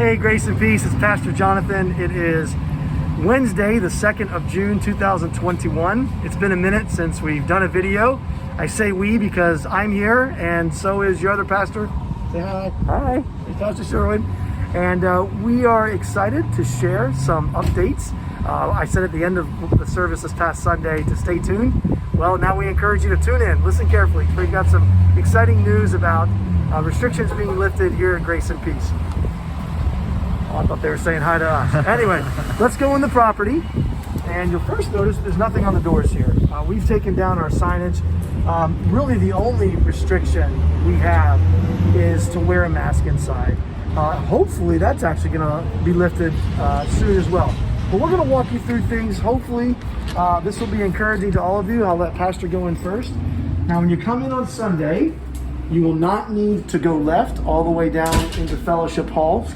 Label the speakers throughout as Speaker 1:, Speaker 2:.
Speaker 1: Hey, grace and peace. It's Pastor Jonathan. It is Wednesday, the 2nd of June, 2021. It's been a minute since we've done a video. I say we because I'm here, and so is your other pastor. Say hi. Hi. It's Pastor Sherwin. And we are excited to share some updates. I said at the end of the service this past Sunday to stay tuned. Well, now we encourage you to tune in. Listen carefully. We've got some exciting news about restrictions being lifted here at Grace and Peace. Oh, I thought they were saying hi to us. Anyway, let's go in the property. And you'll first notice there's nothing on the doors here. We've taken down our signage. Really the only restriction we have is to wear a mask inside. Hopefully that's actually gonna be lifted soon as well. But we're gonna walk you through things. Hopefully this will be encouraging to all of you. I'll let Pastor go in first. Now when you come in on Sunday, you will not need to go left all the way down into Fellowship Hall,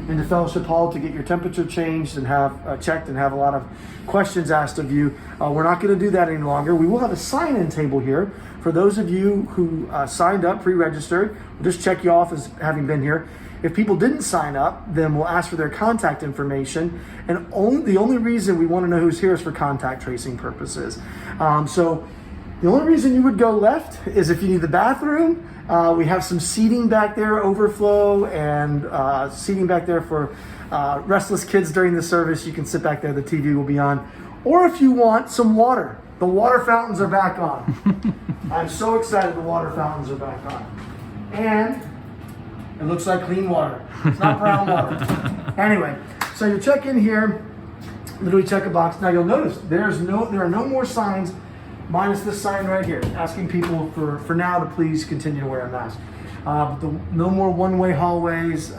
Speaker 1: into Fellowship Hall to get your temperature changed and have checked and have a lot of questions asked of you. We're not going to do that any longer. We will have a sign-in table here for those of you who signed up, pre-registered. We'll just check you off as having been here. If people didn't sign up, then we'll ask for their contact information. And the only reason we want to know who's here is for contact tracing purposes. So the only reason you would go left is if you need the bathroom. We have some seating back there, overflow, and seating back there for restless kids during the service. You can sit back there, the TV will be on. Or if you want some water, the water fountains are back on. I'm so excited the water fountains are back on. And it looks like clean water. It's not brown water. Anyway, so you check in here, literally check a box. Now you'll notice there are no more signs minus this sign right here, asking people for now to please continue to wear a mask. No more one-way hallways,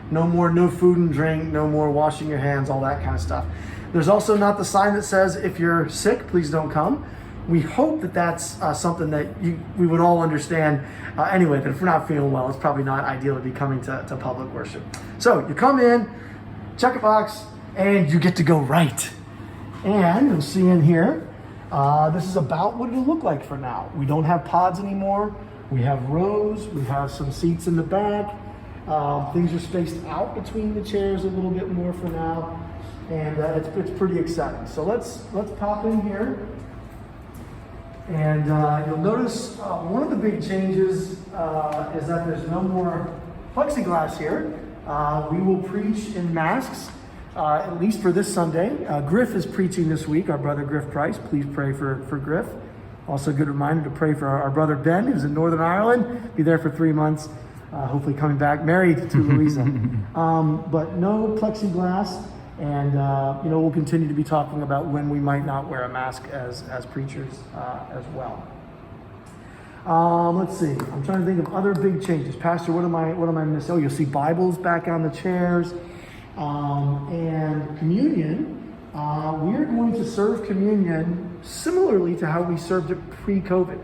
Speaker 1: no food and drink, no more washing your hands, all that kind of stuff. There's also not the sign that says, if you're sick, please don't come. We hope that that's something that we would all understand anyway, that if we're not feeling well, it's probably not ideal to be coming to public worship. So you come in, check a box, and you get to go right. And you'll see in here, this is about what it'll look like for now. We don't have pods anymore. We have rows. We have some seats in the back. Things are spaced out between the chairs a little bit more for now, and it's pretty exciting. So let's pop in here, and you'll notice one of the big changes is that there's no more plexiglass here. We will preach in masks. At least for this Sunday. Griff is preaching this week, our brother Griff Price. Please pray for Griff. Also a good reminder to pray for our brother Ben, who's in Northern Ireland. Be there for 3 months, hopefully coming back, married to Louisa. But no plexiglass, and we'll continue to be talking about when we might not wear a mask as preachers as well. Let's see, I'm trying to think of other big changes. Pastor, what am I missing? Oh, you'll see Bibles back on the chairs. And communion, we're going to serve communion similarly to how we served it pre-COVID.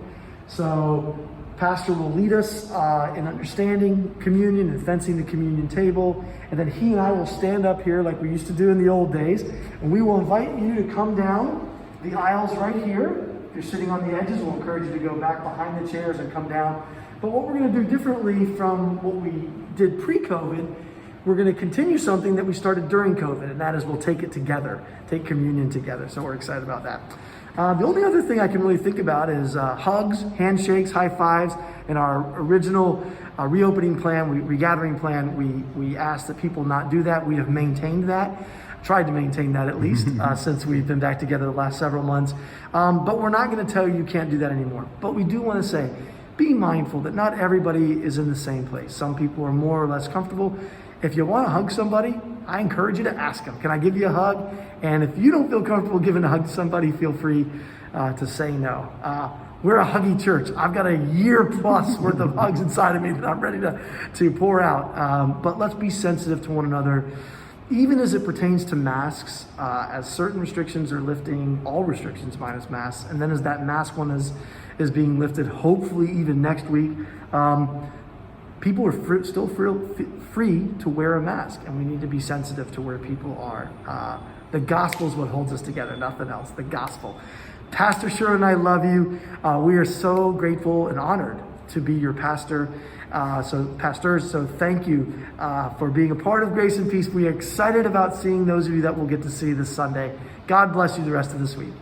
Speaker 1: So Pastor will lead us in understanding communion and fencing the communion table, and then he and I will stand up here like we used to do in the old days, and we will invite you to come down the aisles right here. If you're sitting on the edges, we'll encourage you to go back behind the chairs and come down. But what we're going to do differently from what we did pre-COVID, we're going to continue something that we started during COVID, and that is we'll take it together, take communion together. So we're excited about that. The only other thing I can really think about is hugs, handshakes, high fives. In our original reopening plan, regathering plan, we asked that people not do that. We have maintained that, tried to maintain that at least, since we've been back together the last several months. But we're not going to tell you can't do that anymore. But we do want to say, be mindful that not everybody is in the same place. Some people are more or less comfortable. If you want to hug somebody, I encourage you to ask them, can I give you a hug? And if you don't feel comfortable giving a hug to somebody, feel free to say no. We're a huggy church. I've got a year plus worth of hugs inside of me that I'm ready to pour out. But let's be sensitive to one another, even as it pertains to masks, as certain restrictions are lifting, all restrictions minus masks, and then as that mask one is being lifted, hopefully even next week, people are still free to wear a mask, and we need to be sensitive to where people are. The gospel is what holds us together, nothing else, the gospel. Pastor Sherwin and I love you. We are so grateful and honored to be your pastor. So pastors, so thank you for being a part of Grace and Peace. We are excited about seeing those of you that we'll get to see this Sunday. God bless you the rest of this week.